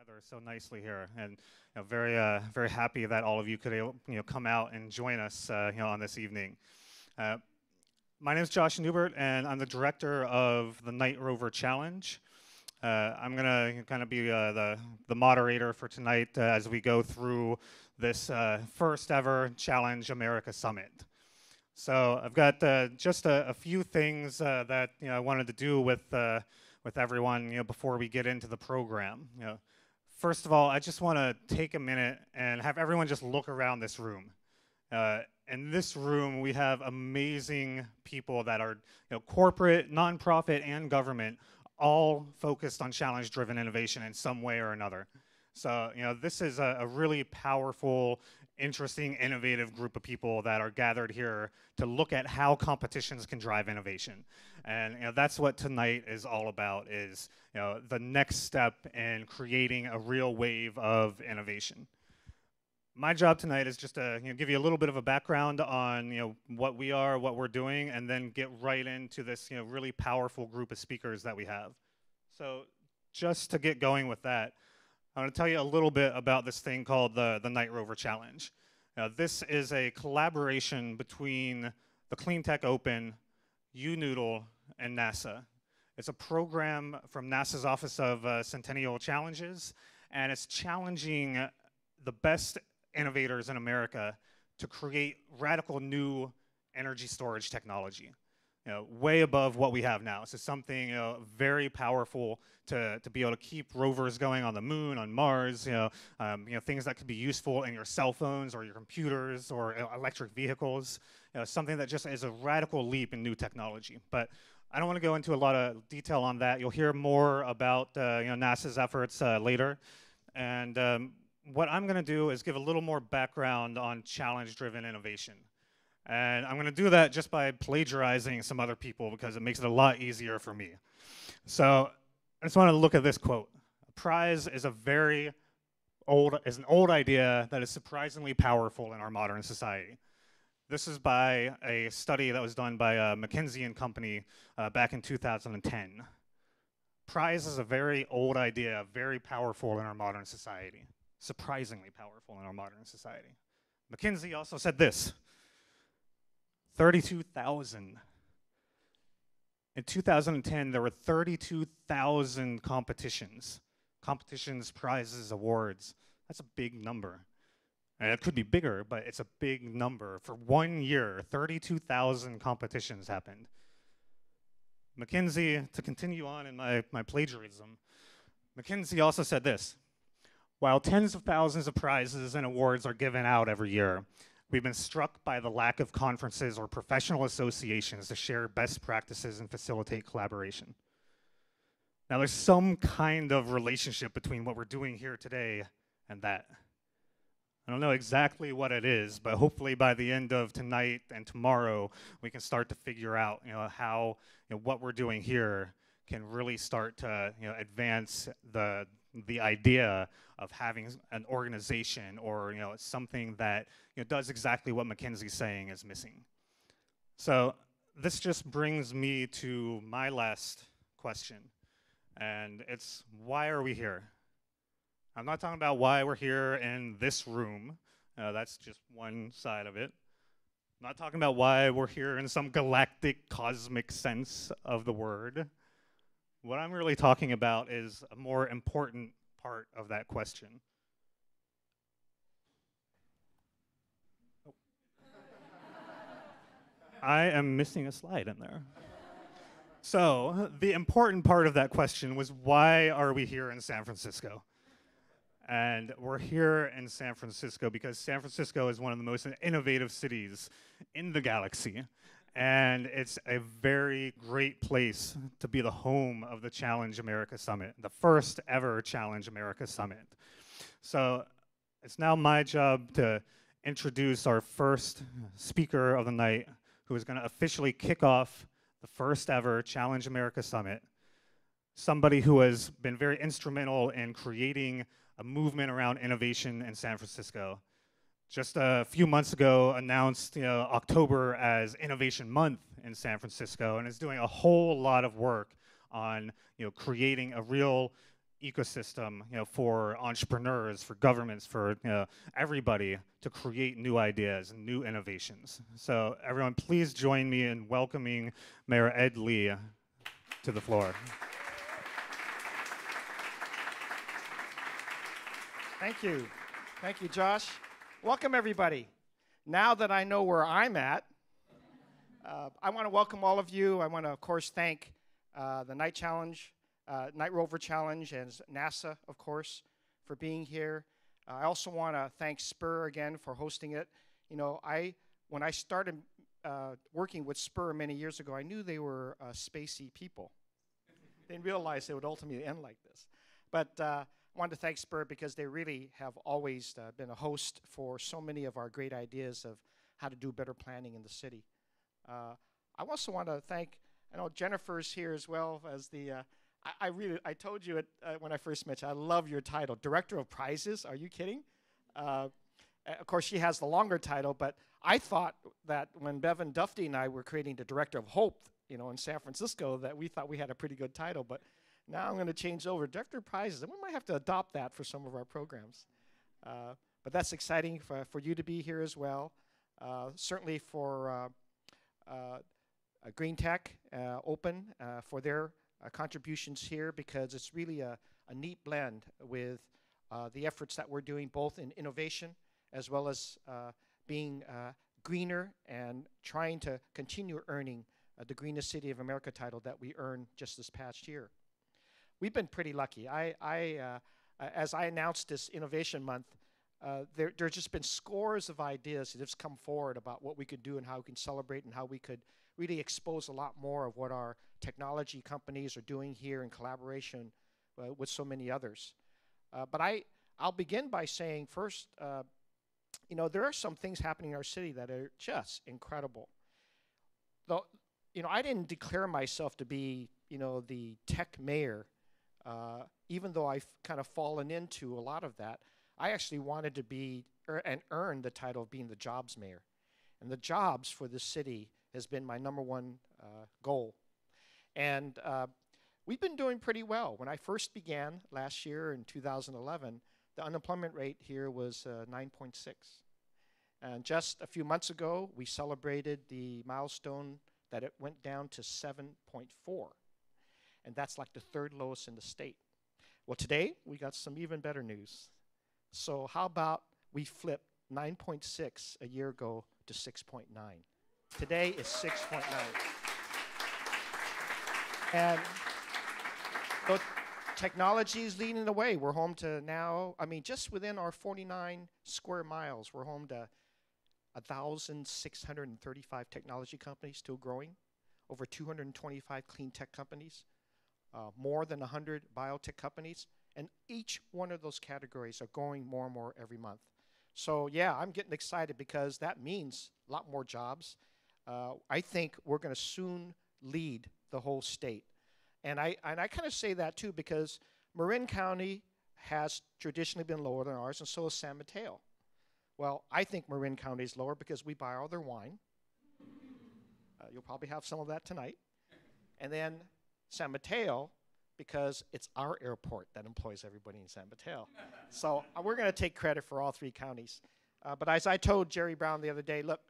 together so nicely here, and very happy that all of you could come out and join us on this evening. Uh, my name is Josh Newbert, and I'm the director of the Night Rover Challenge. I'm gonna kind of be the moderator for tonight as we go through this first ever Challenge America Summit. So I've got just a few things that I wanted to do with everyone before we get into the program. First of all, I just want to take a minute and have everyone just look around this room. In this room, we have amazing people that are corporate, nonprofit, and government, all focused on challenge-driven innovation in some way or another. So this is a really powerful, interesting, innovative group of people that are gathered here to look at how competitions can drive innovation. And that's what tonight is all about, is the next step in creating a real wave of innovation. My job tonight is just to give you a little bit of a background on what we are, what we're doing, and then get right into this really powerful group of speakers that we have. So just to get going with that, I'm going to tell you a little bit about this thing called the Night Rover Challenge. This is a collaboration between the Clean Tech Open, UNoodle, and NASA. It's a program from NASA's Office of Centennial Challenges, and it's challenging the best innovators in America to create radical new energy storage technology, way above what we have now. So something very powerful to be able to keep rovers going on the moon, on Mars, things that could be useful in your cell phones or your computers or electric vehicles, something that just is a radical leap in new technology. But I don't want to go into a lot of detail on that. You'll hear more about NASA's efforts later. And what I'm going to do is give a little more background on challenge-driven innovation. And I'm going to do that just by plagiarizing some other people because it makes it a lot easier for me. So I just want to look at this quote. A prize is an old idea that is surprisingly powerful in our modern society. This is by a study that was done by McKinsey and Company back in 2010. Prize is a very old idea, very powerful in our modern society. Surprisingly powerful in our modern society. McKinsey also said this: 32,000. In 2010, there were 32,000 competitions. Competitions, prizes, awards. That's a big number. And it could be bigger, but it's a big number. For 1 year, 32,000 competitions happened. McKinsey, to continue on in my plagiarism, McKinsey also said this: while tens of thousands of prizes and awards are given out every year, we've been struck by the lack of conferences or professional associations to share best practices and facilitate collaboration. Now, there's some kind of relationship between what we're doing here today and that. I don't know exactly what it is, but hopefully by the end of tonight and tomorrow, we can start to figure out how what we're doing here can really start to advance the idea of having an organization or something that does exactly what McKinsey's saying is missing. So this just brings me to my last question, and it's, why are we here? I'm not talking about why we're here in this room. That's just one side of it. I'm not talking about why we're here in some galactic, cosmic sense of the word. What I'm really talking about is a more important part of that question. Oh. I am missing a slide in there. So the important part of that question was, why are we here in San Francisco? And we're here in San Francisco because San Francisco is one of the most innovative cities in the galaxy. And it's a very great place to be the home of the Challenge America Summit, the first ever Challenge America Summit. So it's now my job to introduce our first speaker of the night, who is going to officially kick off the first ever Challenge America Summit. Somebody who has been very instrumental in creating a movement around innovation in San Francisco. Just a few months ago, announced October as Innovation Month in San Francisco, and is doing a whole lot of work on creating a real ecosystem, for entrepreneurs, for governments, for everybody to create new ideas and new innovations. So everyone, please join me in welcoming Mayor Ed Lee to the floor. Thank you. Thank you, Josh. Welcome, everybody. Now that I know where I'm at, I want to welcome all of you. I want to, of course, thank the Night Rover Challenge and NASA, of course, for being here. I also want to thank SPUR again for hosting it. When I started working with SPUR many years ago, I knew they were spacey people. Didn't realize they would ultimately end like this. But I wanted to thank SPUR because they really have always been a host for so many of our great ideas of how to do better planning in the city. I also want to thank, I know Jennifer's here as well as the, I told you when I first met you, I love your title, Director of Prizes. Are you kidding? Of course, she has the longer title, but I thought that when Bevan Duffy and I were creating the Director of Hope, in San Francisco, that we thought we had a pretty good title, but now I'm going to change over Director of Prizes, and we might have to adopt that for some of our programs. But that's exciting for you to be here as well. Certainly for Green Tech Open for their contributions here, because it's really a neat blend with the efforts that we're doing both in innovation as well as being greener and trying to continue earning the Greenest City of America title that we earned just this past year. We've been pretty lucky. As I announced this Innovation Month, there's just been scores of ideas that have come forward about what we could do and how we can celebrate and how we could really expose a lot more of what our technology companies are doing here in collaboration with so many others. But I'll begin by saying first, there are some things happening in our city that are just incredible. Though, I didn't declare myself to be, the tech mayor, even though I've kind of fallen into a lot of that. I actually wanted to be and earn the title of being the jobs mayor. And the jobs for this city has been my #1 goal. And we've been doing pretty well. When I first began last year in 2011, the unemployment rate here was 9.6. And just a few months ago, we celebrated the milestone that it went down to 7.4. And that's like the third lowest in the state. Well, today, we got some even better news. So how about we flip 9.6 a year ago to 6.9. Today is 6.9. And so technology is leading the way. We're home to now, just within our 49 square miles, we're home to 1,635 technology companies, still growing, over 225 clean tech companies, more than 100 biotech companies, and each one of those categories are growing more and more every month. So yeah, I'm getting excited because that means a lot more jobs. I think we're going to soon lead the whole state. And I kind of say that too because Marin County has traditionally been lower than ours, and so is San Mateo. Well, I think Marin County is lower because we buy all their wine. You'll probably have some of that tonight. And then San Mateo, because it's our airport that employs everybody in San Mateo. So we're going to take credit for all three counties. But as I told Jerry Brown the other day, look,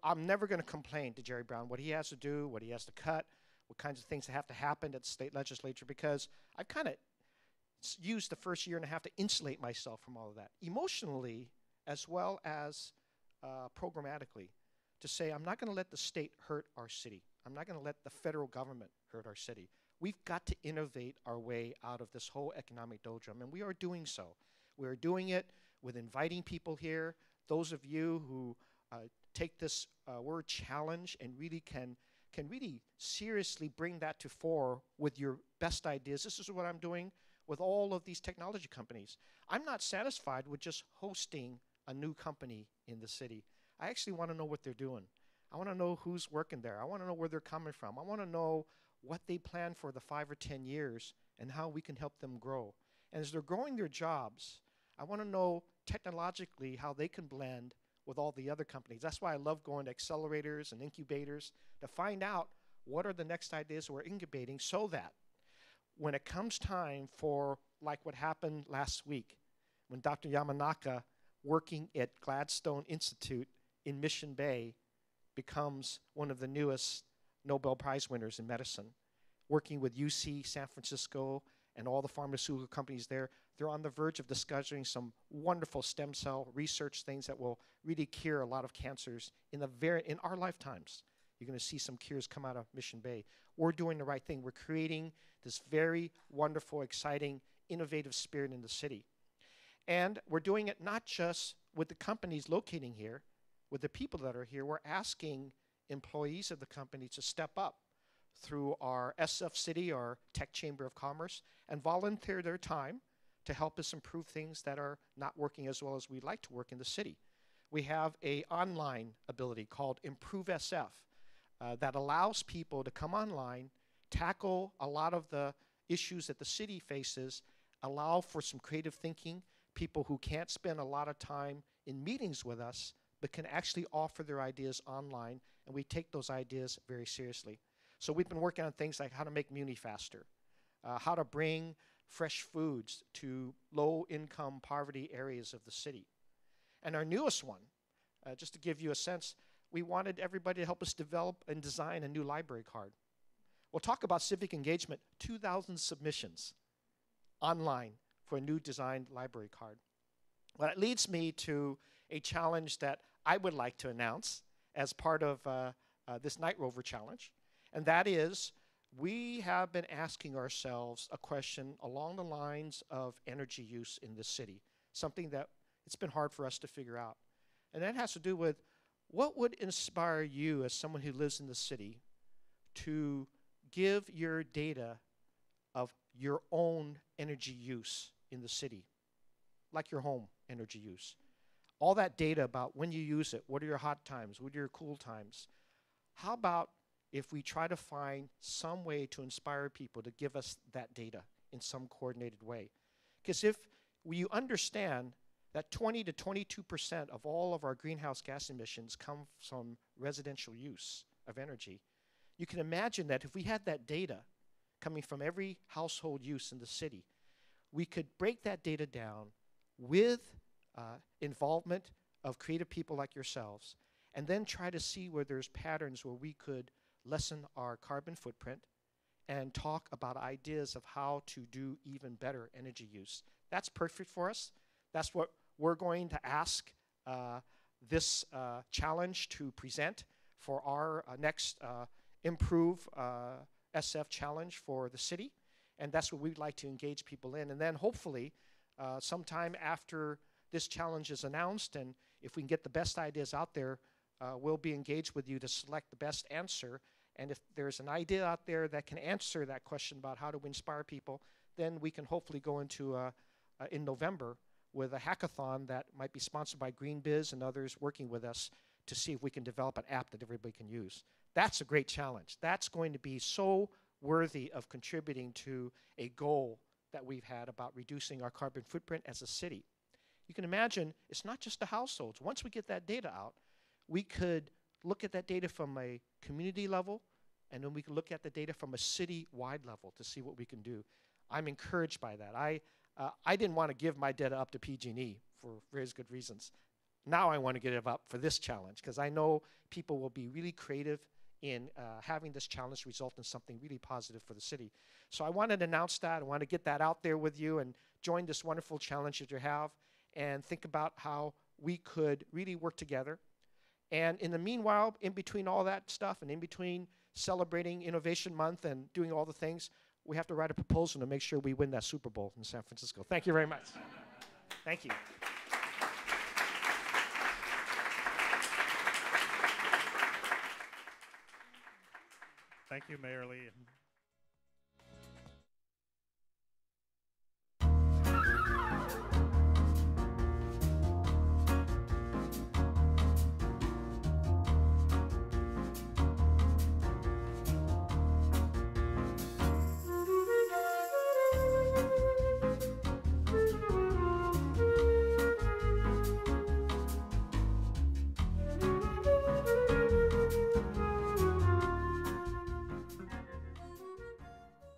I'm never going to complain to Jerry Brown what he has to do, what he has to cut, what kinds of things have to happen at the state legislature, because I've kind of used the first year and a half to insulate myself from all of that, emotionally as well as programmatically, to say I'm not going to let the state hurt our city. I'm not going to let the federal government hurt our city. We've got to innovate our way out of this whole economic doldrum, and we are doing so. We are doing it with inviting people here, those of you who take this word challenge and really can really seriously bring that to fore with your best ideas. This is what I'm doing with all of these technology companies. I'm not satisfied with just hosting a new company in the city. I actually want to know what they're doing. I want to know who's working there. I want to know where they're coming from. I want to know what they plan for the 5 or 10 years and how we can help them grow. And as they're growing their jobs, I want to know technologically how they can blend with all the other companies. That's why I love going to accelerators and incubators to find out what are the next ideas we're incubating so that when it comes time for, like what happened last week, when Dr. Yamanaka, working at Gladstone Institute in Mission Bay, becomes one of the newest Nobel Prize winners in medicine, working with UC San Francisco and all the pharmaceutical companies there. They're on the verge of discovering some wonderful stem cell research things that will really cure a lot of cancers in our lifetimes. You're going to see some cures come out of Mission Bay. We're doing the right thing. We're creating this very wonderful, exciting, innovative spirit in the city. And we're doing it not just with the companies locating here, with the people that are here. We're asking employees of the company to step up through our SF City, our Tech Chamber of Commerce, and volunteer their time to help us improve things that are not working as well as we'd like to work in the city. We have an online ability called Improve SF that allows people to come online, tackle a lot of the issues that the city faces, allow for some creative thinking, people who can't spend a lot of time in meetings with us, but can actually offer their ideas online, and we take those ideas very seriously. So we've been working on things like how to make Muni faster, how to bring fresh foods to low-income poverty areas of the city. And our newest one, just to give you a sense, we wanted everybody to help us develop and design a new library card. We'll talk about civic engagement, 2,000 submissions online for a new designed library card. Well, that leads me to a challenge that I would like to announce as part of this Night Rover Challenge, and that is we have been asking ourselves a question along the lines of energy use in this city, something that it's been hard for us to figure out. And that has to do with what would inspire you as someone who lives in the city to give your data of your own energy use in the city, like your home energy use. All that data about when you use it, what are your hot times, what are your cool times. How about if we try to find some way to inspire people to give us that data in some coordinated way? Because if you understand that 20 to 22% of all of our greenhouse gas emissions come from residential use of energy, you can imagine that if we had that data coming from every household use in the city, we could break that data down with involvement of creative people like yourselves, and then try to see where there's patterns where we could lessen our carbon footprint and talk about ideas of how to do even better energy use. That's perfect for us. That's what we're going to ask this challenge to present for our next Improve SF challenge for the city. And that's what we'd like to engage people in. And then hopefully sometime after this challenge is announced, and if we can get the best ideas out there, we'll be engaged with you to select the best answer. And if there's an idea out there that can answer that question about how to inspire people, then we can hopefully go into in November with a hackathon that might be sponsored by GreenBiz and others working with us to see if we can develop an app that everybody can use. That's a great challenge. That's going to be so worthy of contributing to a goal that we've had about reducing our carbon footprint as a city. You can imagine it's not just the households. Once we get that data out, we could look at that data from a community level, and then we can look at the data from a city-wide level to see what we can do. I'm encouraged by that. I didn't want to give my data up to PG&E for various good reasons. Now I want to get it up for this challenge because I know people will be really creative in having this challenge result in something really positive for the city. So I wanted to announce that. I want to get that out there with you and join this wonderful challenge that you have and think about how we could really work together. And in the meanwhile, in between all that stuff and in between celebrating Innovation Month and doing all the things, we have to write a proposal to make sure we win that Super Bowl in San Francisco. Thank you very much. Thank you. Thank you, Mayor Lee.